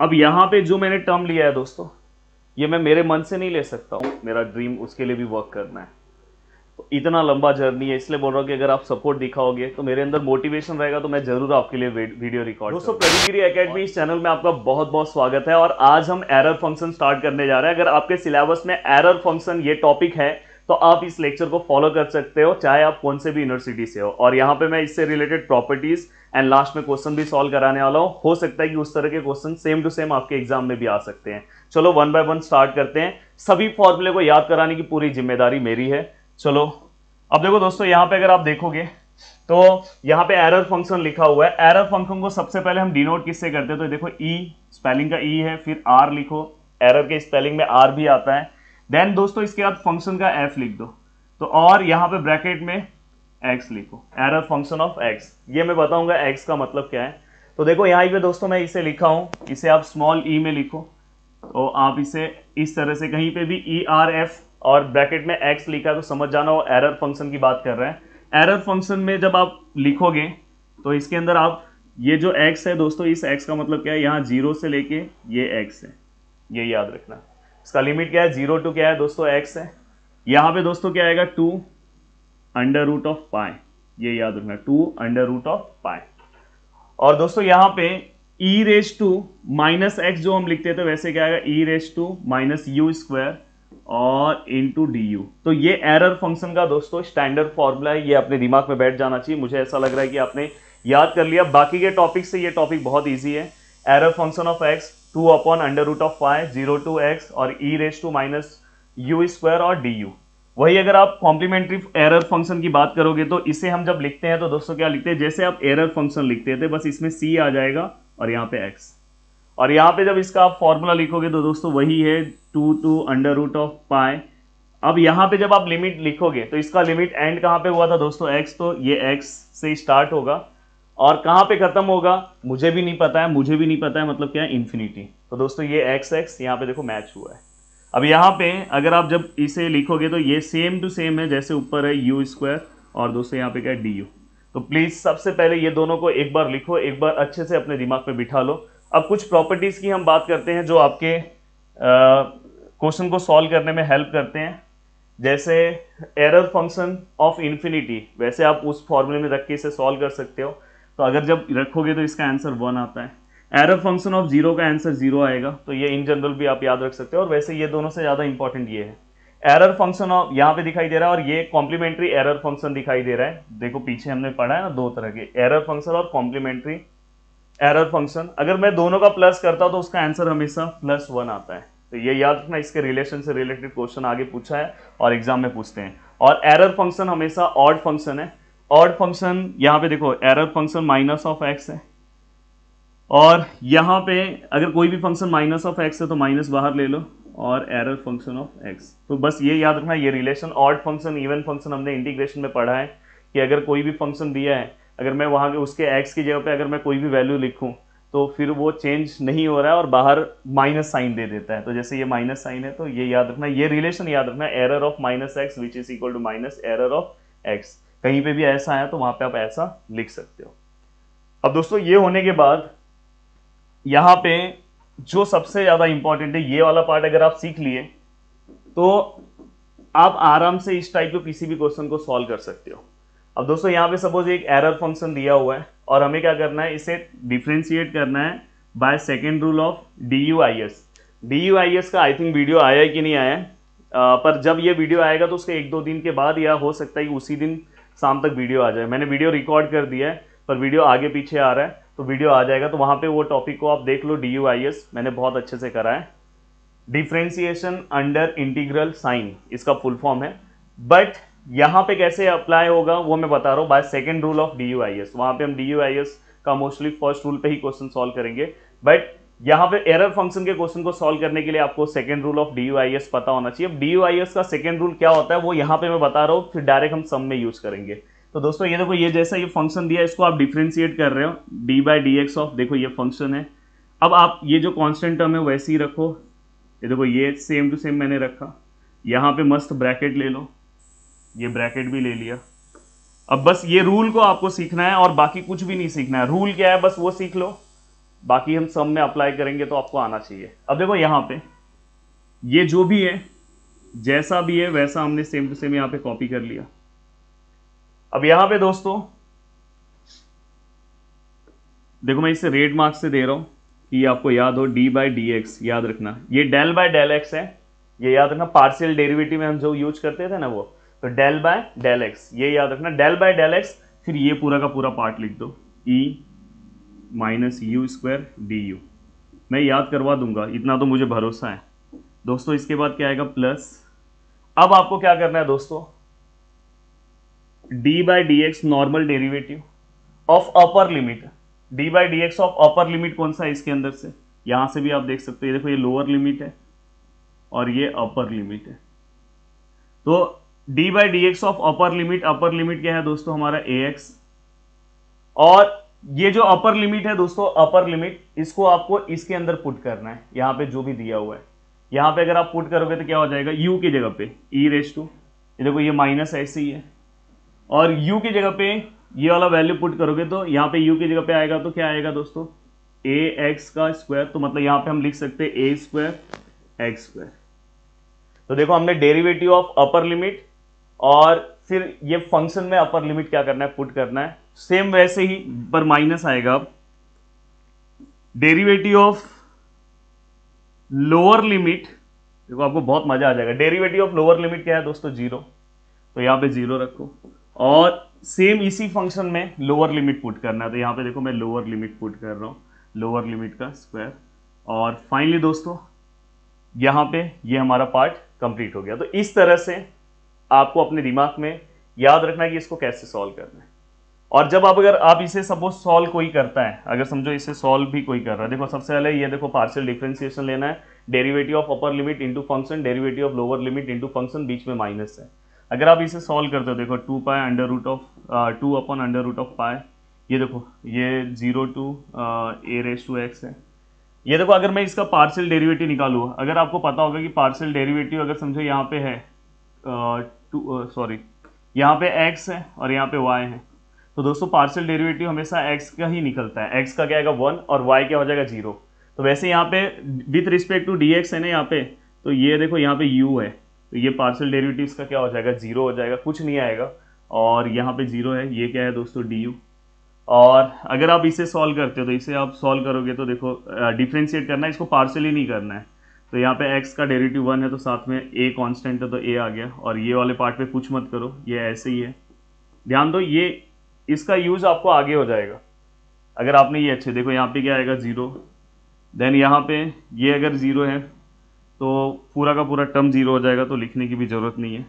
अब यहाँ पे जो मैंने टर्म लिया है दोस्तों, ये मैं मेरे मन से नहीं ले सकता हूँ, मेरा ड्रीम उसके लिए भी वर्क करना है। तो इतना लंबा जर्नी है, इसलिए बोल रहा हूँ कि अगर आप सपोर्ट दिखाओगे तो मेरे अंदर मोटिवेशन रहेगा, तो मैं जरूर आपके लिए वीडियो रिकॉर्ड। दोस्तों प्रदीप गिरी एकेडमी इस चैनल में आपका बहुत बहुत स्वागत है, और आज हम एरर फंक्शन स्टार्ट करने जा रहे हैं। अगर आपके सिलेबस में एरर फंक्शन ये टॉपिक है तो आप इस लेक्चर को फॉलो कर सकते हो, चाहे आप कौन से भी यूनिवर्सिटी से हो। और यहाँ पे मैं इससे रिलेटेड प्रॉपर्टीज एंड लास्ट में क्वेश्चन भी सॉल्व कराने वाला हूँ। हो सकता है कि उस तरह के क्वेश्चन सेम टू सेम आपके एग्जाम में भी आ सकते हैं। चलो वन बाय वन स्टार्ट करते हैं। सभी फॉर्मूले को याद कराने की पूरी जिम्मेदारी मेरी है। चलो अब देखो दोस्तों, यहाँ पे अगर आप देखोगे तो यहाँ पे एरर फंक्शन लिखा हुआ है। एरर फंक्शन को सबसे पहले हम डिनोट किससे करते हैं, तो देखो ई, स्पेलिंग का ई है, फिर आर लिखो, एरर के स्पेलिंग में आर भी आता है। देन दोस्तों इसके बाद फंक्शन का एफ लिख दो, तो और यहाँ पे ब्रैकेट में एक्स लिखो, एरर फंक्शन ऑफ एक्स। ये मैं बताऊंगा एक्स का मतलब क्या है। तो देखो यहाँ पे दोस्तों मैं इसे लिखा हूं, इसे आप स्मॉल ई में लिखो, तो आप इसे इस तरह से कहीं पे भी ई आर एफ और ब्रैकेट में एक्स लिखा तो समझ जाना वो एरर फंक्शन की बात कर रहे हैं। एरर फंक्शन में जब आप लिखोगे तो इसके अंदर आप ये जो एक्स है दोस्तों, इस एक्स का मतलब क्या है, यहाँ जीरो से लेके ये एक्स है, ये याद रखना। इसका लिमिट क्या है, जीरो टू क्या है दोस्तों, एक्स है। यहाँ पे दोस्तों क्या आएगा, 2 अंडर रूट ऑफ पाई, ये याद रखना, 2 अंडर रूट ऑफ पाई। और दोस्तों यहाँ पे e raise to minus X जो हम लिखते थे वैसे क्या आएगा, e raise to minus you square और इनटू डी यू। तो ये एरर फंक्शन का दोस्तों स्टैंडर्ड फॉर्मूला है, ये अपने दिमाग में बैठ जाना चाहिए। मुझे ऐसा लग रहा है कि आपने याद कर लिया। बाकी के टॉपिक से ये टॉपिक बहुत ईजी है। Error function of X 2 upon under root of pi, 0 to X और e raise to minus you square और डी यू। वही अगर आप कॉम्प्लीमेंट्री एरर फंक्शन की बात करोगे तो इसे हम जब लिखते हैं तो दोस्तों क्या लिखते हैं, जैसे आप एरर फंक्शन लिखते थे बस इसमें सी आ जाएगा और यहाँ पे एक्स। और यहाँ पे जब इसका आप फॉर्मूला लिखोगे तो दोस्तों वही है 2 अंडर रूट ऑफ पाई। अब यहाँ पे जब आप लिमिट लिखोगे तो इसका लिमिट एंड कहाँ पे हुआ था दोस्तों, एक्स, तो ये एक्स से स्टार्ट होगा और कहाँ पे खत्म होगा मुझे भी नहीं पता है, मुझे भी नहीं पता है, मतलब क्या है, इन्फिनिटी। तो दोस्तों ये एक्स एक्स यहाँ पे देखो मैच हुआ है। अब यहाँ पे अगर आप जब इसे लिखोगे तो ये सेम टू सेम है, जैसे ऊपर है यू स्क्वायर और दोस्तों यहाँ पे क्या है, डी यू। तो प्लीज सबसे पहले ये दोनों को एक बार लिखो, एक बार अच्छे से अपने दिमाग पे बिठा लो। अब कुछ प्रॉपर्टीज की हम बात करते हैं जो आपके क्वेश्चन को सॉल्व करने में हेल्प करते हैं। जैसे एरर फंक्शन ऑफ इन्फिनिटी, वैसे आप उस फॉर्मूले में रख के इसे सॉल्व कर सकते हो। तो अगर जब रखोगे तो इसका आंसर 1 आता है। एरर फंक्शन ऑफ जीरो का आंसर 0 आएगा, तो ये इन जनरल भी आप याद रख सकते हो। और वैसे ये दोनों से ज़्यादा इंपॉर्टेंट ये है एरर फंक्शन ऑफ, यहाँ पे दिखाई दे रहा है, और ये कॉम्प्लीमेंट्री एरर फंक्शन दिखाई दे रहा है। देखो पीछे हमने पढ़ा है ना, दो तरह के एरर फंक्शन और कॉम्प्लीमेंट्री एरर फंक्शन। अगर मैं दोनों का प्लस करता हूं तो उसका आंसर हमेशा +1 आता है। तो ये याद रखना, इसके रिलेशन से रिलेटेड क्वेश्चन आगे पूछा है और एग्जाम में पूछते हैं। और एरर फंक्शन हमेशा ऑड फंक्शन है। ऑड फंक्शन यहाँ पे देखो, error function minus of x है, और यहाँ पे अगर कोई भी फंक्शन माइनस ऑफ एक्स है तो माइनस बाहर ले लो, और एरर फंक्शन ऑफ एक्स। तो बस ये याद रखना, ये relation. Odd function even function हमने इंटीग्रेशन में पढ़ा है कि अगर कोई भी फंक्शन दिया है, अगर मैं वहाँ के उसके एक्स की जगह पे अगर मैं कोई भी वैल्यू लिखूँ तो फिर वो चेंज नहीं हो रहा है और बाहर माइनस साइन दे देता है। तो जैसे ये माइनस साइन है, तो ये याद रखना, ये रिलेशन याद रखना, error of minus x which is equal to minus error of x. कहीं पे भी ऐसा आया तो वहाँ पे आप ऐसा लिख सकते हो। अब दोस्तों ये होने के बाद यहाँ पे जो सबसे ज़्यादा इंपॉर्टेंट है, ये वाला पार्ट अगर आप सीख लिए तो आप आराम से इस टाइप के किसी भी क्वेश्चन को सॉल्व कर सकते हो। अब दोस्तों यहाँ पे सपोज एक एरर फंक्शन दिया हुआ है और हमें क्या करना है, इसे डिफ्रेंशिएट करना है bye second rule of DUIS। DUIS का आई थिंक वीडियो आया है कि नहीं आया है, पर जब ये वीडियो आएगा तो उसके 1-2 दिन के बाद, या हो सकता है कि उसी दिन शाम तक वीडियो आ जाए। मैंने वीडियो रिकॉर्ड कर दिया है पर वीडियो आगे पीछे आ रहा है, तो वीडियो आ जाएगा तो वहाँ पे वो टॉपिक को आप देख लो। DUIS मैंने बहुत अच्छे से करा है, डिफ्रेंशिएशन अंडर इंटीग्रल साइन इसका फुल फॉर्म है। बट यहाँ पे कैसे अप्लाई होगा वो मैं बता रहा हूँ, bye second rule of DUIS। वहाँ पे हम DUIS का मोस्टली फर्स्ट रूल पे ही क्वेश्चन सॉल्व करेंगे, बट यहाँ पे एरर फंक्शन के क्वेश्चन को सॉल्व करने के लिए आपको सेकेंड रूल ऑफ DUIS पता होना चाहिए। अब DUIS का सेकेंड रूल क्या होता है वो यहाँ पे मैं बता रहा हूँ, फिर डायरेक्ट हम सम में यूज करेंगे। तो दोस्तों ये देखो, ये जैसा ये फंक्शन दिया है इसको आप डिफ्रेंशिएट कर रहे हो, d/dx ऑफ, देखो ये फंक्शन है। अब आप ये जो कांस्टेंट टर्म है वैसे ही रखो, ये देखो ये सेम टू सेम मैंने रखा। यहाँ पे मस्त ब्रैकेट ले लो, ये ब्रैकेट भी ले लिया। अब बस ये रूल को आपको सीखना है और बाकी कुछ भी नहीं सीखना है। रूल क्या है बस वो सीख लो, बाकी हम सम में अप्लाई करेंगे तो आपको आना चाहिए। अब देखो यहाँ पे ये जो भी है, जैसा भी है वैसा हमने सेम टू सेम यहाँ पे कॉपी कर लिया। अब यहाँ पे दोस्तों देखो मैं इसे रेड मार्क से दे रहा हूँ कि आपको याद हो, डी बाई डी एक्स याद रखना, ये डेल बाय डेल एक्स है, ये याद रखना। पार्शियल डेरिवेटिव में हम जो यूज करते थे ना वो, तो डेल बाय डेल एक्स ये याद रखना, डेल बाय डेल एक्स। फिर ये पूरा का पूरा पार्ट लिख दो, e minus you square D U. मैं याद करवा दूंगा, इतना तो मुझे भरोसा है दोस्तों। इसके बाद क्या आएगा, प्लस। अब आपको क्या करना है दोस्तों, d by d x normal derivative of upper limit, D by d x of upper limit कौन सा है इसके अंदर से, यहां से भी आप देख सकते हैं, देखो ये लोअर लिमिट है और ये अपर लिमिट है। तो D by d x of upper limit क्या है दोस्तों, हमारा ए एक्स। और ये जो अपर लिमिट है दोस्तों, अपर लिमिट, इसको आपको इसके अंदर पुट करना है, यहां पे जो भी दिया हुआ है। यहां पे अगर आप पुट करोगे तो क्या हो जाएगा, यू की जगह पे ई रेस टू, ये देखो ये माइनस ऐसे ही है, और u की जगह पे ये वाला वैल्यू पुट करोगे तो यहाँ पे u की जगह पे आएगा तो क्या आएगा दोस्तों, ए एक्स का स्क्वायर। तो मतलब यहाँ पे हम लिख सकते हैं ए स्क्वायर एक्स स्क्वायर। तो देखो हमने डेरिवेटिव ऑफ अपर लिमिट और फिर ये फंक्शन में अपर लिमिट क्या करना है, पुट करना है। सेम वैसे ही पर माइनस आएगा। अब डेरिवेटिव ऑफ लोअर लिमिट, देखो आपको बहुत मजा आ जाएगा। डेरिवेटिव ऑफ लोअर लिमिट क्या है दोस्तों, जीरो, तो यहाँ पे जीरो रखो। और सेम इसी फंक्शन में लोअर लिमिट पुट करना है, तो यहाँ पे देखो मैं लोअर लिमिट पुट कर रहा हूँ, लोअर लिमिट का स्क्वायर। और फाइनली दोस्तों यहाँ पे ये हमारा पार्ट कंप्लीट हो गया। तो इस तरह से आपको अपने दिमाग में याद रखना है कि इसको कैसे सॉल्व करना है। और जब आप अगर आप इसे सपोज सॉल्व कोई करता है, अगर समझो इसे सॉल्व भी कोई कर रहा है, देखो सबसे पहले ये देखो पार्शियल डिफरेंशिएशन लेना है, derivative of upper limit into function, derivative of lower limit into function, बीच में माइनस है। अगर आप इसे सॉल्व करते हो, देखो 2 pi under root of 2 upon under root of pi, ये देखो ये 0 to e raise to X है। ये देखो अगर मैं इसका पार्शियल डेरिवेटिव निकालूँ, अगर आपको पता होगा कि पार्शियल डेरिवेटिव अगर समझो यहाँ पे है यहाँ पे x है और यहाँ पे y है, तो दोस्तों पार्शियल डेरिवेटिव हमेशा x का ही निकलता है। x का क्या आएगा 1 और y क्या हो जाएगा 0। तो वैसे यहाँ पे विथ रिस्पेक्ट टू dx है ना यहाँ पे, तो ये देखो यहाँ पे u है, तो ये पार्शियल डेरिवेटिव का क्या हो जाएगा, 0 हो जाएगा, कुछ नहीं आएगा। और यहाँ पे 0 है, ये क्या है दोस्तों du। और अगर आप इसे सॉल्व करते हो तो इसे आप सॉल्व करोगे तो देखो डिफ्रेंशिएट करना है, इसको पार्शियली नहीं करना है। तो यहाँ पे x का डेरिवेटिव 1 है तो साथ में a कांस्टेंट है तो a आ गया। और ये वाले पार्ट पे कुछ मत करो, ये ऐसे ही है। ध्यान दो, ये इसका यूज आपको आगे हो जाएगा अगर आपने ये अच्छे देखो, यहाँ पे क्या आएगा 0, देन यहाँ पे ये अगर 0 है तो पूरा का पूरा टर्म 0 हो जाएगा, तो लिखने की भी जरूरत नहीं है।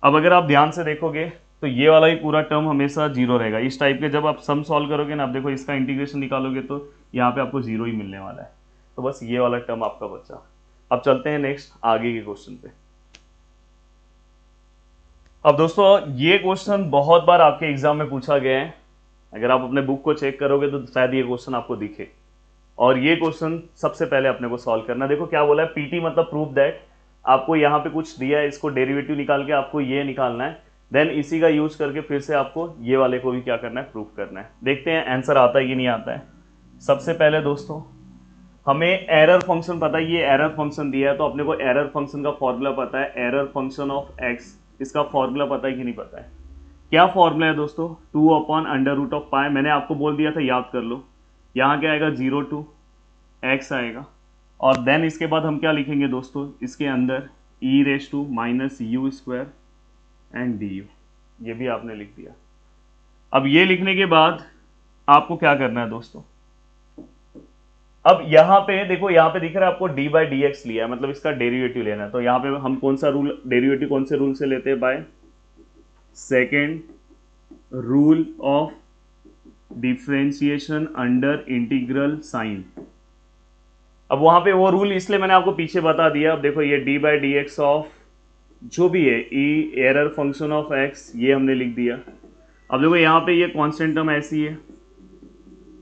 अब अगर आप ध्यान से देखोगे तो ये वाला ही पूरा टर्म हमेशा 0 रहेगा। इस टाइप के जब आप सम सॉल्व करोगे ना, आप देखो इसका इंटीग्रेशन निकालोगे तो यहाँ पे आपको 0 ही मिलने वाला है। तो बस ये वाला टर्म आपका बचा। अब चलते हैं नेक्स्ट आगे के क्वेश्चन पे। अब दोस्तों ये क्वेश्चन बहुत बार आपके एग्जाम में पूछा गया है, अगर आप अपने बुक को चेक करोगे तो शायद ये क्वेश्चन आपको दिखे। और ये क्वेश्चन सबसे पहले अपने को सॉल्व करना। देखो क्या बोला है, पीटी मतलब प्रूफ दैट। आपको यहाँ पे कुछ दिया है, इसको डेरिवेटिव निकाल के आपको ये निकालना है, देन इसी का यूज करके फिर से आपको ये वाले को भी क्या करना है, प्रूफ करना है। देखते हैं आंसर आता है कि नहीं आता है। सबसे पहले दोस्तों हमें एरर फंक्शन पता है, ये एरर फंक्शन दिया है तो अपने को एरर फंक्शन का फॉर्मूला पता है, एरर फंक्शन ऑफ एक्स, इसका फॉर्मूला पता है कि नहीं पता है। क्या फॉर्मूला है दोस्तों, 2 अपॉन अंडर रूट ऑफ पाई, मैंने आपको बोल दिया था याद कर लो। यहाँ क्या आएगा 0 टू एक्स आएगा, और देन इसके बाद हम क्या लिखेंगे दोस्तों, इसके अंदर e raise to minus you square and D you, ये भी आपने लिख दिया। अब ये लिखने के बाद आपको क्या करना है दोस्तों, अब यहाँ पे देखो, यहाँ पे दिख रहा है आपको डी बाई डी एक्स लिया है, मतलब इसका डेरिवेटिव लेना है। तो यहाँ पे हम कौन सा रूल, डेरिवेटिव कौन से रूल से लेते हैं, by second rule of differentiation under integral sign. अब वहां पे वो रूल इसलिए मैंने आपको पीछे बता दिया। अब देखो ये D by d x of जो भी है ई एरर फंक्शन ऑफ एक्स, ये हमने लिख दिया। अब देखो यहाँ पे ये कांस्टेंट टर्म ऐसी है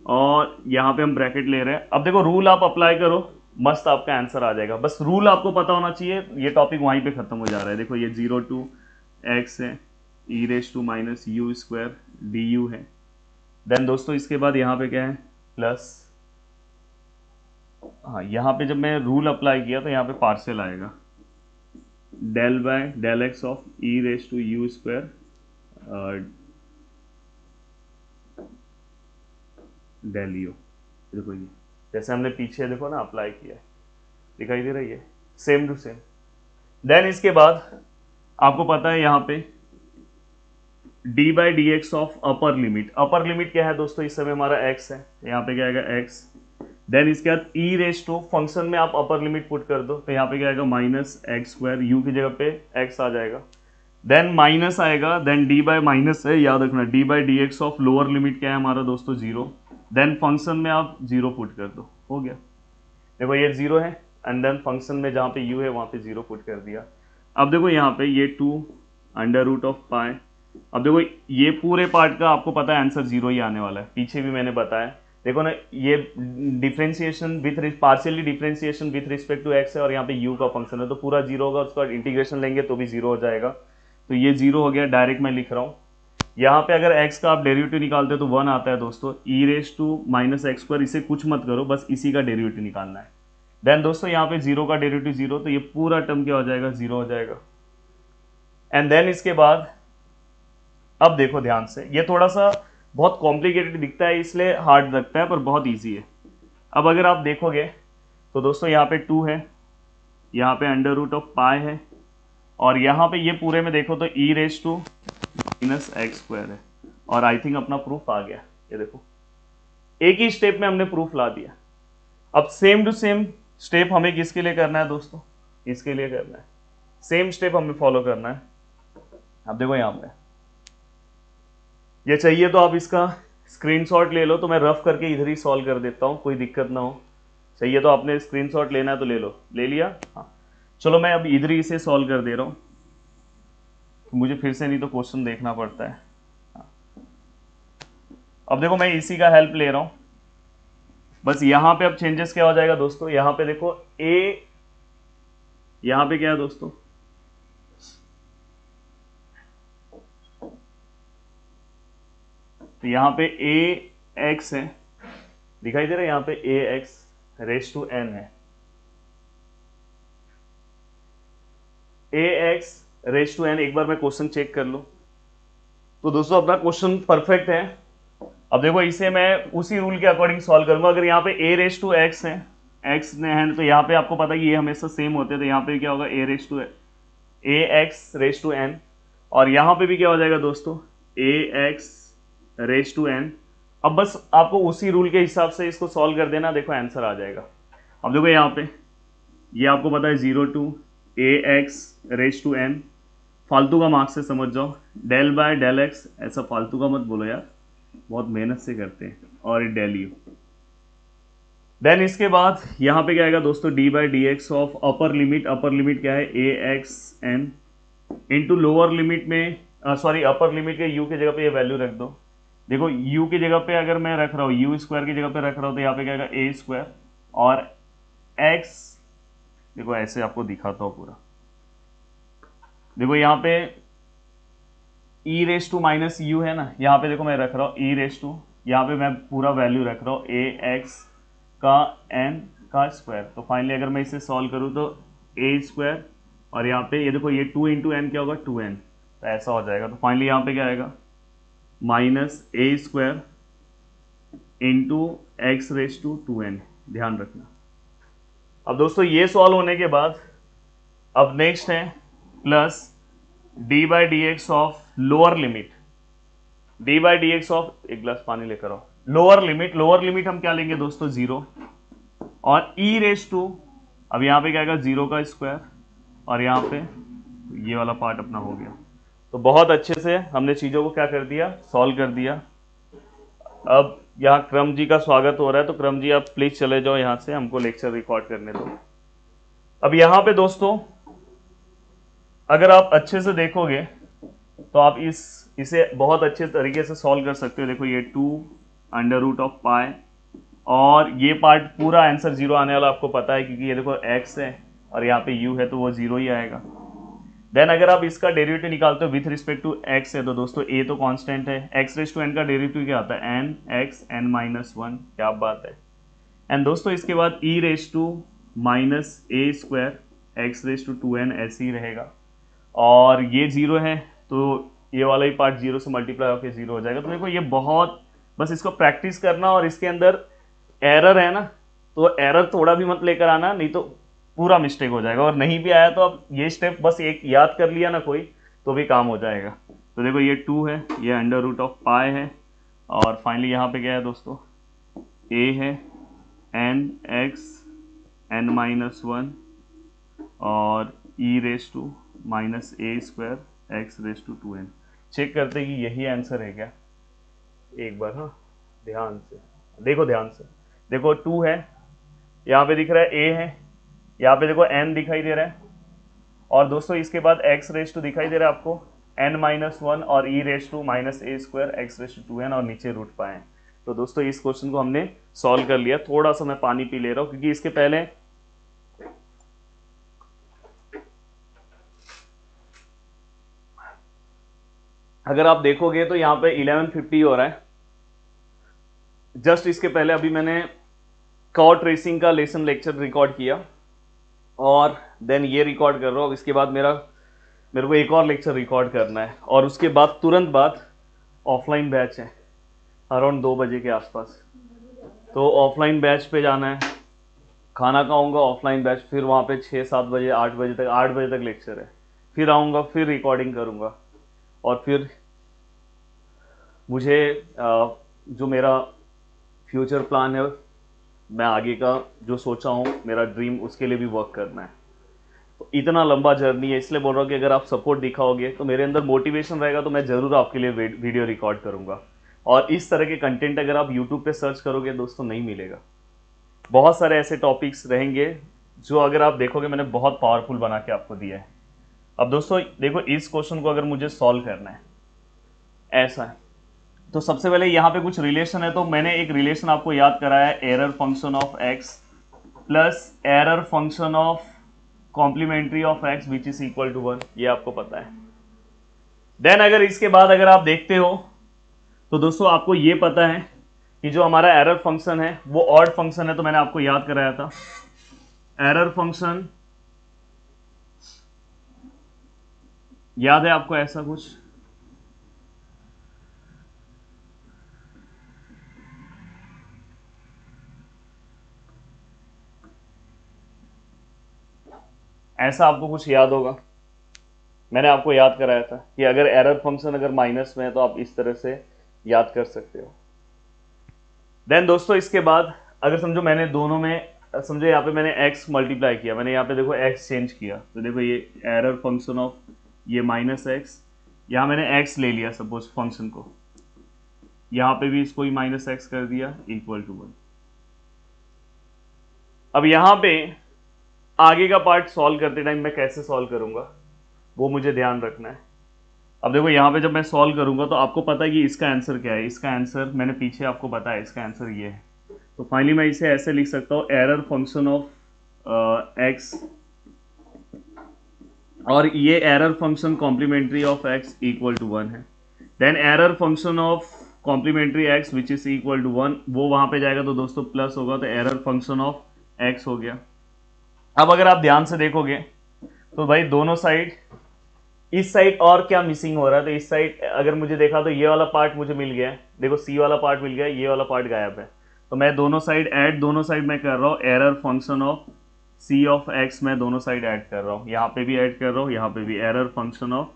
और यहाँ पे हम ब्रैकेट ले रहे हैं। अब देखो रूल आप अप्लाई करो, मस्त आपका आंसर आ जाएगा। बस रूल आपको पता होना चाहिए, ये टॉपिक वहीं पे खत्म हो जा रहा है। देखो ये 0 टू एक्स है, e raise to minus you square D U है। देन दोस्तों इसके बाद यहाँ पे क्या है, प्लस हाँ, यहाँ पे जब मैं रूल अप्लाई किया तो यहाँ पे पार्शियल आएगा, del by del x of e raise to you square del you. देखो ये जैसे हमने पीछे देखो ना अप्लाई किया है, दिखाई दे रही है, सेम टू सेम। देन इसके बाद आपको पता है यहाँ पे D by d x of upper limit क्या है दोस्तों, इस समय हमारा x है, यहाँ पे क्या आएगा x। देन इसके बाद ई रेस टू फंक्शन में आप अपर लिमिट पुट कर दो तो यहाँ पे क्या आएगा माइनस एक्स स्क्वायर, यू की जगह पे x आ जाएगा। देन माइनस आएगा, देन डी बाई माइनस है, याद रखना D by d x of lower limit क्या है हमारा दोस्तों 0। देन फंक्शन में आप 0 पुट कर दो, हो गया। देखो ये 0 है एंड देन फंक्शन में जहाँ पे u है वहाँ पे 0 पुट कर दिया। अब देखो यहाँ पे ये 2 अंडर रूट ऑफ पाई। अब देखो ये पूरे पार्ट का आपको पता है आंसर 0 ही आने वाला है, पीछे भी मैंने बताया। देखो ना ये differentiation with partially differentiation with respect to x है और यहाँ पे u का फंक्शन है तो पूरा 0 होगा, उसका इंटीग्रेशन लेंगे तो भी 0 हो जाएगा। तो ये 0 हो गया, डायरेक्ट मैं लिख रहा हूँ। यहाँ पे अगर x का आप डेरिवेटिव निकालते हो तो 1 आता है दोस्तों, e raise to minus x square, इसे कुछ मत करो, बस इसी का डेरिवेटिव निकालना है। देन दोस्तों यहाँ पे 0 का डेरिवेटिव 0, तो ये पूरा टर्म क्या हो जाएगा 0 हो जाएगा। एंड देन इसके बाद अब देखो ध्यान से, ये थोड़ा सा बहुत कॉम्प्लिकेटेड दिखता है इसलिए हार्ड लगता है पर बहुत इजी है। अब अगर आप देखोगे तो दोस्तों यहाँ पे 2 है, यहाँ पे अंडर रूट ऑफ पाई है और यहाँ पे ये पूरे में देखो तो e raise to minus x square है। और आई थिंक अपना प्रूफ आ गया, ये देखो एक ही स्टेप में हमने प्रूफ ला दिया। अब सेम टू सेम स्टेप हमें किसके लिए करना है दोस्तों, इसके लिए करना है, सेम स्टेप हमें फॉलो करना है। अब देखो यहाँ पे ये चाहिए तो आप इसका स्क्रीनशॉट ले लो, तो मैं रफ करके इधर ही सॉल्व कर देता हूँ, कोई दिक्कत ना हो। चाहिए तो आपने स्क्रीनशॉट लेना है तो ले लो, ले लिया। हाँ चलो मैं अब इधर ही इसे सॉल्व कर दे रहा हूँ, तो मुझे फिर से नहीं तो क्वेश्चन देखना पड़ता है। हाँ। अब देखो मैं इसी का हेल्प ले रहा हूँ, बस यहाँ पे अब चेंजेस क्या हो जाएगा दोस्तों, यहाँ पे देखो a, यहाँ पे क्या है दोस्तों तो यहाँ पे a x है, दिखाई दे रहा है, यहाँ पे a x raise to n है, a x raise to n। एक बार मैं क्वेश्चन चेक कर लूं तो दोस्तों अपना क्वेश्चन परफेक्ट है। अब देखो इसे मैं उसी रूल के अकॉर्डिंग सॉल्व करूंगा। अगर यहाँ पे a रेस टू x है, x ने है, तो यहाँ पे आपको पता है कि ये हमेशा सेम होते हैं, तो यहाँ पे क्या होगा a raise to ax raise to n, और यहाँ पे भी क्या हो जाएगा दोस्तों ax रेस टू n। अब बस आपको उसी रूल के हिसाब से इसको सॉल्व कर देना, देखो आंसर आ जाएगा। अब देखो यहाँ पे ये आपको पता है 0 to ax raise to n, फालतू का मार्क्स से समझ जाओ, डेल बाय डेल एक्स, ऐसा फालतू का मत बोलो यार, बहुत मेहनत से करते हैं, और डेल यू। देन इसके बाद यहाँ पे क्या आएगा दोस्तों d by d x of upper limit क्या है a x n into lower limit में सॉरी अपर लिमिट के u की जगह पे ये वैल्यू रख दो। देखो u की जगह पे अगर मैं रख रहा हूँ, यू स्क्वायर की जगह पे रख रहा हूँ, तो यहाँ पे क्या आएगा ए स्क्वायर, और x देखो ऐसे आपको दिखाता हूँ पूरा। देखो यहाँ पे ई रेस टू माइनस यू है ना, यहाँ पे देखो मैं रख रहा हूँ ई रेस टू, यहाँ पे मैं पूरा वैल्यू रख रहा हूँ ए एक्स का एन का स्क्वायर। तो फाइनली अगर मैं इसे सॉल्व करूँ तो ए स्क्वायर, और यहाँ पे ये देखो ये 2 इंटू एन क्या होगा 2n, तो ऐसा हो जाएगा। तो फाइनली यहाँ पे क्या आएगा minus a square into x raise to 2n, ध्यान रखना। अब दोस्तों ये सॉल्व होने के बाद अब नेक्स्ट है plus D by d x of lower limit, D by d x of, एक गिलास पानी लेकर आओ, लोअर लिमिट हम क्या लेंगे दोस्तों 0, और ई रेस टू, अब यहाँ पे क्या आएगा 0 का स्क्वायर, और यहाँ पे ये वाला पार्ट अपना हो गया। तो बहुत अच्छे से हमने चीज़ों को क्या कर दिया सॉल्व कर दिया। अब यहाँ क्रम जी का स्वागत हो रहा है, तो क्रम जी आप प्लीज़ चले जाओ यहाँ से, हमको लेक्चर रिकॉर्ड करने दो। अब यहाँ पे दोस्तों अगर आप अच्छे से देखोगे तो आप इसे बहुत अच्छे तरीके से सॉल्व कर सकते हो। देखो ये 2 अंडर रूट ऑफ पाई, और ये पार्ट पूरा आंसर 0 आने वाला आपको पता है, क्योंकि ये देखो x है और यहाँ पे u है, तो वो 0 ही आएगा। देन अगर आप इसका डेरिवेटिव निकालते हो विथ रिस्पेक्ट टू x है, तो दोस्तों a तो कांस्टेंट है, x रेस टू n का डेरिवेटिव क्या आता है n x n माइनस 1, क्या बात है। एंड दोस्तों इसके बाद e raise to minus a square x raise to 2n ऐसे ही रहेगा, और ये जीरो है तो ये वाला ही पार्ट जीरो से मल्टीप्लाई होकर जीरो हो जाएगा। तो देखो ये बहुत, बस इसको प्रैक्टिस करना, और इसके अंदर एरर है ना, तो एरर थोड़ा भी मत लेकर आना, नहीं तो पूरा मिस्टेक हो जाएगा। और नहीं भी आया तो अब ये स्टेप बस एक याद कर लिया ना कोई, तो भी काम हो जाएगा। तो देखो ये 2 है, ये अंडर रूट ऑफ पाई है, और फाइनली यहाँ पे क्या है दोस्तों, a है n x n-1 और e raise to minus a square x raise to 2n। Check करते कि यही आंसर है क्या, एक बार। हाँ ध्यान से देखो, ध्यान से देखो, 2 है, यहाँ पे दिख रहा है a है, यहाँ पे देखो n दिखाई दे रहा है, और दोस्तों इसके बाद x रेस टू दिखाई दे रहा है आपको n-1 और e raise to minus a square x raise to 2n, और नीचे रूट पाए। तो दोस्तों इस क्वेश्चन को हमने सॉल्व कर लिया। थोड़ा सा मैं पानी पी ले रहा हूं क्योंकि इसके पहले अगर आप देखोगे तो यहाँ पे 11:50 हो रहा है। जस्ट इसके पहले अभी मैंने कॉर्ड ट्रेसिंग का लेसन लेक्चर रिकॉर्ड किया, और देन ये रिकॉर्ड कर रहा हूँ। इसके बाद मेरे को एक और लेक्चर रिकॉर्ड करना है, और उसके बाद तुरंत बाद ऑफलाइन बैच है अराउंड 2 बजे के आसपास। तो ऑफलाइन बैच पे जाना है, खाना खाऊंगा, ऑफलाइन बैच, फिर वहाँ पे 6-7 बजे 8 बजे तक लेक्चर है, फिर आऊँगा, फिर रिकॉर्डिंग करूँगा, और फिर मुझे जो मेरा फ्यूचर प्लान है, मैं आगे का जो सोचा हूँ मेरा ड्रीम, उसके लिए भी वर्क करना है। तो इतना लंबा जर्नी है, इसलिए बोल रहा हूँ कि अगर आप सपोर्ट दिखाओगे तो मेरे अंदर मोटिवेशन रहेगा, तो मैं ज़रूर आपके लिए वीडियो रिकॉर्ड करूँगा। और इस तरह के कंटेंट अगर आप यूट्यूब पे सर्च करोगे दोस्तों नहीं मिलेगा। बहुत सारे ऐसे टॉपिक्स रहेंगे जो अगर आप देखोगे मैंने बहुत पावरफुल बना के आपको दिया है। अब दोस्तों देखो, इस क्वेश्चन को अगर मुझे सॉल्व करना है ऐसा है, तो सबसे पहले यहाँ पे कुछ रिलेशन है, तो मैंने एक रिलेशन आपको याद कराया है, error function of x plus error function of complementary of x which is equal to 1, ये आपको पता है। देन अगर इसके बाद अगर आप देखते हो तो दोस्तों आपको ये पता है कि जो हमारा एरर फंक्शन है वो ऑड फंक्शन है, तो मैंने आपको याद कराया था एरर फंक्शन, याद है आपको ऐसा कुछ? ऐसा आपको कुछ याद होगा, मैंने आपको याद कराया था कि अगर एरर फंक्शन अगर माइनस में है तो आप इस तरह से याद कर सकते हो। देन दोस्तों इसके बाद अगर समझो मैंने दोनों में, समझो यहाँ पे मैंने x मल्टीप्लाई किया, मैंने यहाँ पे देखो x चेंज किया, तो देखो ये एरर फंक्शन ऑफ ये माइनस एक्स, यहाँ मैंने x ले लिया सपोज फंक्शन को, यहाँ पे भी इसको ही माइनस एक्स कर दिया इक्वल टू 1। अब यहाँ पे आगे का पार्ट सॉल्व करते टाइम मैं कैसे सॉल्व करूंगा वो मुझे ध्यान रखना है। अब देखो यहाँ पे जब मैं सॉल्व करूंगा तो आपको पता है कि इसका आंसर क्या है, इसका आंसर मैंने पीछे आपको बताया, इसका आंसर ये है। तो फाइनली मैं इसे ऐसे लिख सकता हूँ, एरर फंक्शन ऑफ एक्स, और ये error function complementary of x equal to 1 है। Then error function of complementary x which is equal to 1, वो वहां पे जाएगा तो दोस्तों प्लस होगा, तो एरर फंक्शन ऑफ एक्स हो गया। अब अगर आप ध्यान से देखोगे तो भाई दोनों साइड, इस साइड और क्या मिसिंग हो रहा है, तो इस साइड अगर मुझे देखा तो ये वाला पार्ट मुझे मिल गया है, देखो सी वाला पार्ट मिल गया, ये वाला पार्ट गायब है। तो मैं दोनों साइड ऐड, दोनों साइड मैं कर रहा हूँ error function of C of x, मैं दोनों साइड ऐड कर रहा हूँ, यहाँ पे भी ऐड कर रहा हूँ, यहाँ पे भी error function of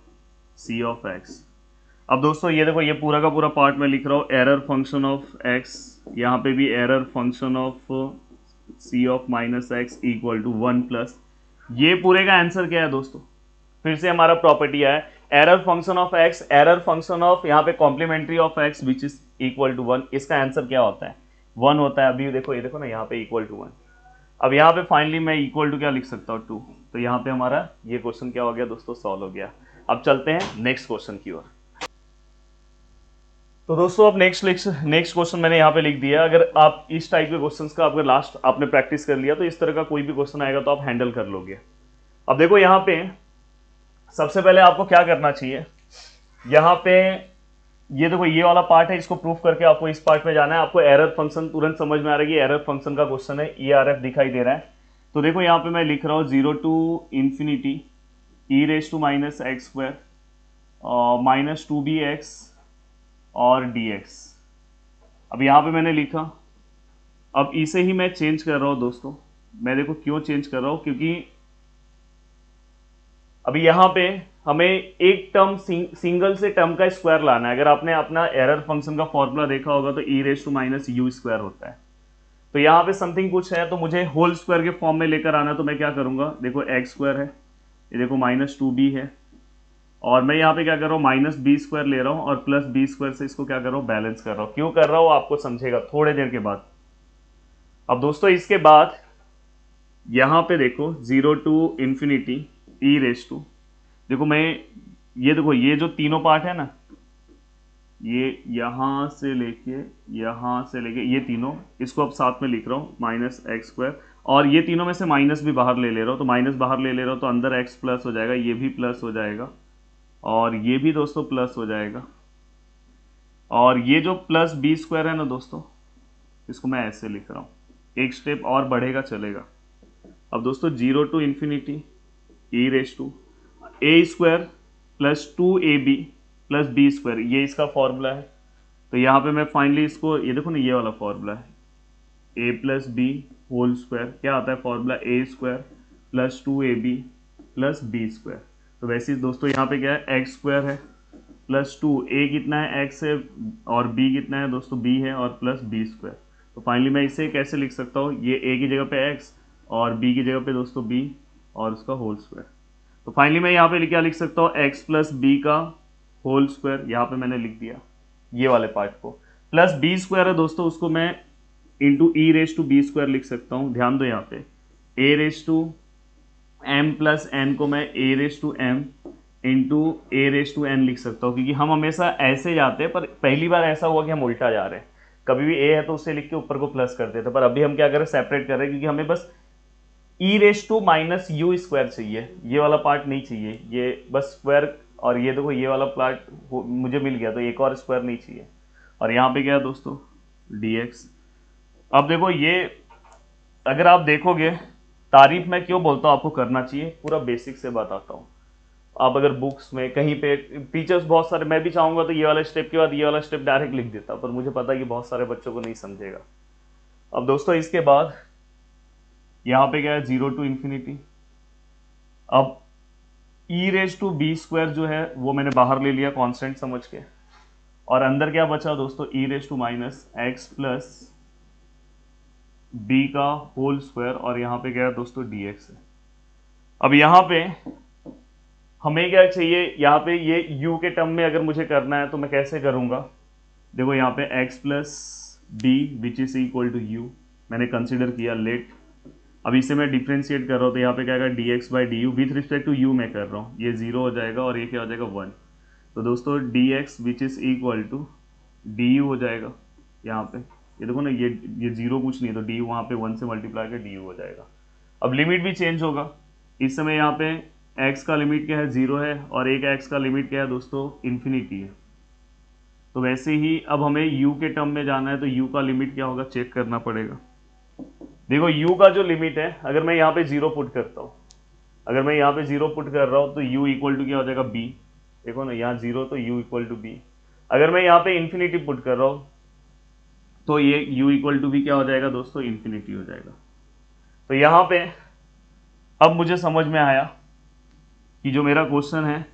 C of x. अब दोस्तों ये देखो, ये पूरा का पूरा पार्ट मैं लिख रहा हूँ एरर फंक्शन ऑफ एक्स, यहाँ पे भी error function of C of minus x equal to 1 plus, ये पूरे का आंसर क्या है दोस्तों, फिर से हमारा प्रॉपर्टी है error function of x, error function of यहाँ पे complementary of x which is equal to 1, इसका आंसर क्या होता है 1 होता है। अभी देखो, ये देखो ना यहाँ पे इक्वल टू 1। अब यहाँ पे फाइनली मैं इक्वल टू क्या लिख सकता हूँ 2, तो यहाँ पे हमारा ये क्वेश्चन क्या हो गया दोस्तों, सॉल्व हो गया। अब चलते हैं नेक्स्ट क्वेश्चन की ओर। तो दोस्तों अब नेक्स्ट क्वेश्चन मैंने यहाँ पे लिख दिया। अगर आप इस टाइप के क्वेश्चंस का अगर लास्ट आपने प्रैक्टिस कर लिया तो इस तरह का कोई भी क्वेश्चन आएगा तो आप हैंडल कर लोगे। अब देखो यहाँ पे सबसे पहले आपको क्या करना चाहिए, यहाँ पे ये देखो ये वाला पार्ट है, इसको प्रूफ करके आपको इस पार्ट में जाना है। आपको एरर फंक्शन तुरंत समझ में आ रहा है कि एरर फंक्शन का क्वेश्चन है, ई आर एफ दिखाई दे रहा है। तो देखो यहाँ पे मैं लिख रहा हूँ 0 to infinity e raise to minus x square minus 2bx और dx। अब यहाँ पे मैंने लिखा, अब इसे ही मैं चेंज कर रहा हूँ दोस्तों। मैं देखो क्यों चेंज कर रहा हूँ, क्योंकि अभी यहाँ पे हमें एक टर्म सिंगल से टर्म का स्क्वायर लाना है। अगर आपने अपना एरर फंक्शन का फॉर्मूला देखा होगा तो e raise to minus you square होता है। तो यहाँ पे समथिंग कुछ है तो मुझे होल स्क्वायर के फॉर्म में लेकर आना है। तो मैं क्या करूंगा, देखो एक्स स्क्वायर है, ये देखो माइनस 2b है, और मैं यहाँ पे क्या कर रहा हूँ माइनस बी स्क्वायर ले रहा हूँ और प्लस बी स्क्वायर से इसको क्या कर रहा हूँ बैलेंस कर रहा हूँ। क्यों कर रहा हूँ आपको समझेगा थोड़े देर के बाद। अब दोस्तों इसके बाद यहाँ पे देखो 0 to infinity e raise to, देखो मैं ये देखो ये जो तीनों पार्ट है ना, ये यहाँ से लेके ये तीनों, इसको अब साथ में लिख रहा हूँ माइनस एक्स स्क्वायर, और ये तीनों में से माइनस भी बाहर ले रहा हूँ। तो माइनस बाहर ले रहा हूँ तो अंदर एक्स प्लस हो जाएगा, ये भी प्लस हो जाएगा और ये भी दोस्तों प्लस हो जाएगा। और ये जो प्लस बी स्क्वायर है ना दोस्तों, इसको मैं ऐसे लिख रहा हूँ, एक स्टेप और बढ़ेगा चलेगा। अब दोस्तों 0 to infinity e raise to a square plus 2ab plus b square, ये इसका फॉर्मूला है। तो यहाँ पे मैं फाइनली इसको, ये देखो ना ये वाला फॉर्मूला है, a plus b whole square, क्या आता है formula a square plus 2ab plus b square. तो वैसे ही दोस्तों यहाँ पे क्या है, एक्स स्क्वायर है प्लस 2, a कितना है x है और b कितना है दोस्तों b है, और प्लस बी स्क्वायर। तो फाइनली मैं इसे कैसे लिख सकता हूँ, ये a की जगह पे x और b की जगह पे दोस्तों b और उसका होल स्क्वायर। तो फाइनली मैं यहाँ पे क्या लिख सकता हूँ, x प्लस बी का होल स्क्वायर, यहाँ पे मैंने लिख दिया ये वाले पार्ट को, प्लस बी स्क्वायर है दोस्तों, उसको मैं into e raise to b square लिख सकता हूँ। ध्यान दो यहाँ पे a raise to m plus n को मैं a raise to m into a raise to n लिख सकता हूँ, क्योंकि हम हमेशा ऐसे जाते हैं, पर पहली बार ऐसा हुआ कि हम उल्टा जा रहे हैं। कभी भी ए है तो उससे लिख के ऊपर को प्लस कर देते, पर अभी हम क्या करें, सेपरेट कर रहे हैं, क्योंकि हमें बस e raise to minus you square चाहिए, ये वाला पार्ट नहीं चाहिए, ये बस स्क्वायर। और ये देखो ये वाला पार्ट मुझे मिल गया, तो एक और स्क्वायर नहीं चाहिए। और यहाँ पे क्या है दोस्तों, dx। अब देखो ये अगर आप देखोगे, तारीफ मैं क्यों बोलता हूँ आपको करना चाहिए, पूरा बेसिक से बताता हूँ। आप अगर बुक्स में कहीं पे टीचर्स बहुत सारे, मैं भी चाहूंगा तो ये वाला स्टेप के बाद ये वाला स्टेप डायरेक्ट लिख देता, पर मुझे पता है कि बहुत सारे बच्चों को नहीं समझेगा। अब दोस्तों इसके बाद यहाँ पे क्या है, 0 टू इंफिनिटी। अब ई रेज टू बी स्क्वायर जो है वो मैंने बाहर ले लिया कांस्टेंट समझ के, और अंदर क्या बचा दोस्तों, e raise to minus x plus b का होल स्क्वायर, और यहाँ पे क्या है दोस्तों dx है। अब यहाँ पे हमें क्या चाहिए, यहाँ पे ये u के टर्म में अगर मुझे करना है तो मैं कैसे करूँगा, देखो यहाँ पे x plus b which is equal to you मैंने कंसिडर किया लेट। अब इसे मैं डिफ्रेंशिएट कर रहा हूँ तो यहाँ पे क्या आएगा dx by d you, with respect to u मैं कर रहा हूँ, ये 0 हो जाएगा और ये क्या हो जाएगा 1। तो दोस्तों dx which is equal to du हो जाएगा। यहाँ पे ये देखो ना, ये 0 कुछ नहीं, तो du वहाँ पे 1 से मल्टीप्लाई कर du हो जाएगा। अब लिमिट भी चेंज होगा, इस समय यहाँ पे x का लिमिट क्या है, 0 है, और एक x का लिमिट क्या है दोस्तों, इन्फिनिटी है। तो वैसे ही अब हमें u के टर्म में जाना है, तो u का लिमिट क्या होगा चेक करना पड़ेगा। देखो u का जो लिमिट है, अगर मैं यहाँ पे 0 पुट करता हूँ, अगर मैं यहाँ पे 0 पुट कर रहा हूँ तो u इक्वल टू क्या हो जाएगा b। देखो ना यहाँ 0 तो u इक्वल टू b। अगर मैं यहाँ पे इन्फिनिटी पुट कर रहा हूँ तो ये u इक्वल टू भी क्या हो जाएगा दोस्तों, इन्फिनिटी हो जाएगा। तो यहाँ पे अब मुझे समझ में आया कि जो मेरा क्वेश्चन है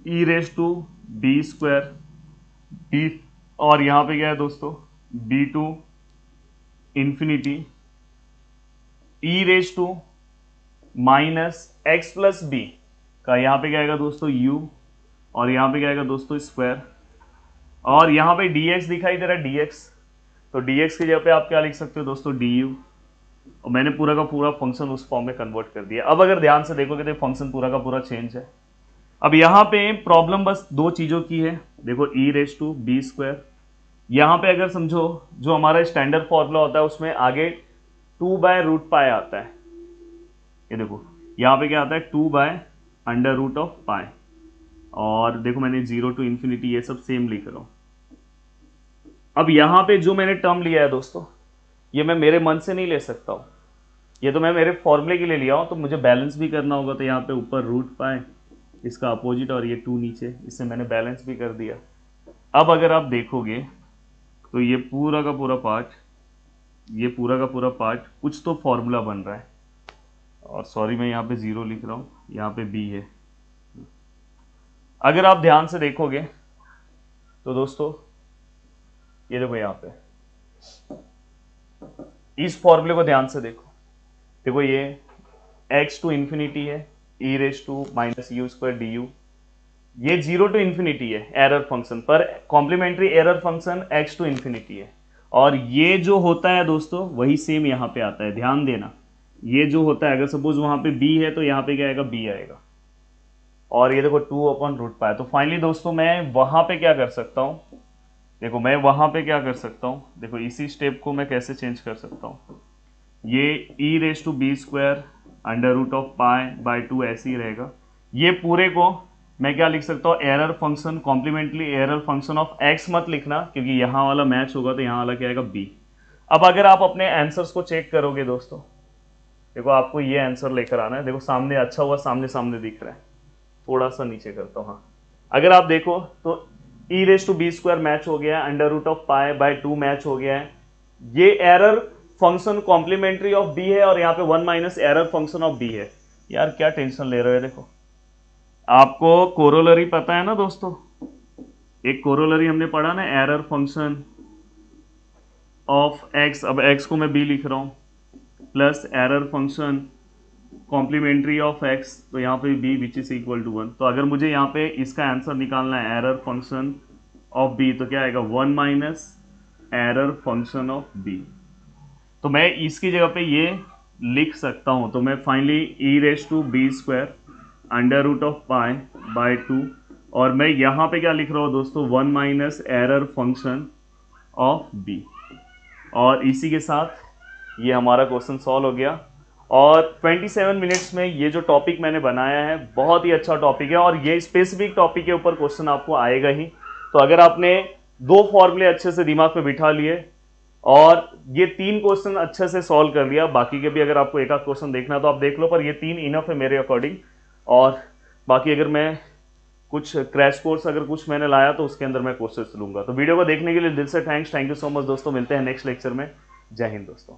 e raise to b square b, और यहाँ पे क्या है दोस्तों b to infinity e raise to minus x plus b का, यहाँ पे क्या आएगा दोस्तों u, और यहाँ पे क्या आएगा दोस्तों स्क्वायर, और यहाँ पे dx दिखाई दे रहा है dx, तो dx की जगह पे आप क्या लिख सकते हो दोस्तों du, और मैंने पूरा का पूरा फंक्शन उस फॉर्म में कन्वर्ट कर दिया। अब अगर ध्यान से देखोगे तो फंक्शन पूरा का पूरा चेंज है। अब यहाँ पे प्रॉब्लम बस दो चीज़ों की है, देखो ई रेज टू बी स्क्वायर, यहाँ पे अगर समझो जो हमारा स्टैंडर्ड फॉर्मूला होता है उसमें आगे 2/√π आता है। ये देखो यहाँ पे क्या आता है 2/√π, और देखो मैंने 0 to इन्फिनिटी ये सब सेम लिख रहा हूँ। अब यहाँ पे जो मैंने टर्म लिया है दोस्तों, ये मैं मेरे मन से नहीं ले सकता हूँ, ये तो मैं मेरे फॉर्मूले के लिए लिया हूँ। तो मुझे बैलेंस भी करना होगा, तो यहाँ पे ऊपर रूट पाए इसका अपोजिट और ये 2 नीचे, इससे मैंने बैलेंस भी कर दिया। अब अगर आप देखोगे तो ये पूरा का पूरा पार्ट, ये पूरा का पूरा पार्ट कुछ तो फॉर्मूला बन रहा है। और सॉरी मैं यहाँ पे 0 लिख रहा हूँ, यहाँ पे b है। अगर आप ध्यान से देखोगे तो दोस्तों ये देखो यहाँ पे इस फॉर्मूले को ध्यान से देखो, देखो ये x टू इन्फिनिटी है e raise to minus you square D you, ये 0 टू इन्फिनिटी है एरर फंक्शन पर, complementary error function x to infinity है। और ये जो होता है दोस्तों वही सेम यहाँ पे आता है, ध्यान देना। ये जो होता है अगर सपोज वहां पे b है तो यहाँ पे क्या आएगा, b आएगा। और ये देखो 2/√π। तो फाइनली दोस्तों मैं वहां पे क्या कर सकता हूँ, देखो मैं वहां पे क्या कर सकता हूँ, देखो इसी स्टेप को मैं कैसे चेंज कर सकता हूँ, ये e raise to b square √π/2 ऐसे ही रहेगा। ये पूरे को मैं क्या लिख सकता हूँ, error function, complementary error function of x मत लिखना क्योंकि यहाँ वाला मैच होगा तो यहाँ वाला क्या आएगा, b। अब अगर आप अपने आंसर्स को चेक करोगे दोस्तों, देखो आपको ये आंसर लेकर आना है। देखो सामने अच्छा हुआ, सामने सामने दिख रहा है, थोड़ा सा नीचे करता हूँ। हाँ अगर आप देखो तो e raise to b square match हो गया है, √π/2 मैच हो गया है। ये error function complementary of b है और यहाँ पे 1 minus error function of b है। यार क्या टेंशन ले रहे हो, देखो आपको कोरोलरी पता है ना दोस्तों, एक कोरोलरी हमने पढ़ा ना, एरर फंक्शन ऑफ x, अब x को मैं b लिख रहा हूं, plus error function complementary of x, तो यहाँ पे b which is equal to 1। तो अगर मुझे यहाँ पे इसका आंसर निकालना है एरर फंक्शन ऑफ b, तो क्या आएगा, 1 minus error function of b। तो मैं इसकी जगह पे ये लिख सकता हूं, तो मैं finally e raise to b square √π/2, और मैं यहाँ पे क्या लिख रहा हूँ दोस्तों, 1 minus error function of b। और इसी के साथ ये हमारा क्वेश्चन सॉल्व हो गया। और 27 मिनट्स में ये जो टॉपिक मैंने बनाया है बहुत ही अच्छा टॉपिक है, और ये स्पेसिफिक टॉपिक के ऊपर क्वेश्चन आपको आएगा ही। तो अगर आपने 2 फॉर्मूले अच्छे से दिमाग में बिठा लिए और ये 3 क्वेश्चन अच्छे से सॉल्व कर लिया, बाकी के भी अगर आपको एक आध क्वेश्चन देखना है तो आप देख लो, पर ये 3 इनफ है मेरे अकॉर्डिंग। और बाकी अगर मैं कुछ क्रैश कोर्स अगर कुछ मैंने लाया तो उसके अंदर मैं कोर्सेस लूंगा। तो वीडियो को देखने के लिए दिल से थैंक यू सो मच दोस्तों। मिलते हैं नेक्स्ट लेक्चर में। जय हिंद दोस्तों।